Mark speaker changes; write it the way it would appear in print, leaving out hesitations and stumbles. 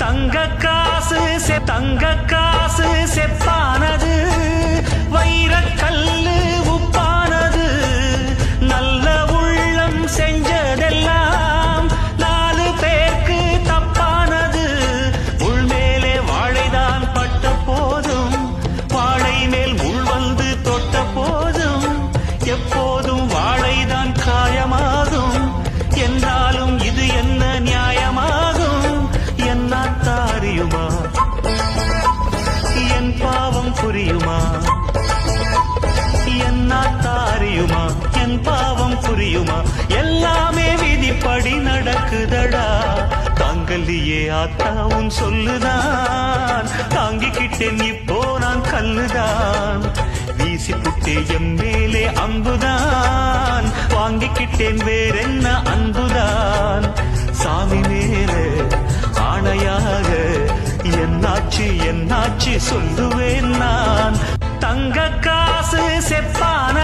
Speaker 1: தங்க காசு செப்பானது, வைரக்கல்லு உப்பானது, நல்ல உள்ளம் செஞ்சதெல்லாம் 4 பேருக்கு தப்பானது. உள்மேலே வாழைதான் பட்ட போதும், வாழை மேல் முள் வந்து தொட்ட போதும், எப்போதும் வாழைதான் காயமாகும். என்றாலும் இது என்ன நியாயமாகும்? என்னாத்தாரியுமா, என் பாவம் புரியுமா? என்னாத்தாரியுமா, என் பாவம் புரியுமா? எல்லாமே விதிப்படி நடக்குதடா. தாங்கல்லியே ஆத்தா உன் சொல்லுதான், தாங்கிக்கிட்டேன் இப்போ நான் கல்லுதான். வீசி புட்டே எம் மேலே அம்புதான், வாங்கிக்கிட்டேன் வேறென்ன அன்புதான். சாமி மேலே ஆணையாக என்னாச்சு சொல்லுவேன் நான். தங்க காசு செப்பான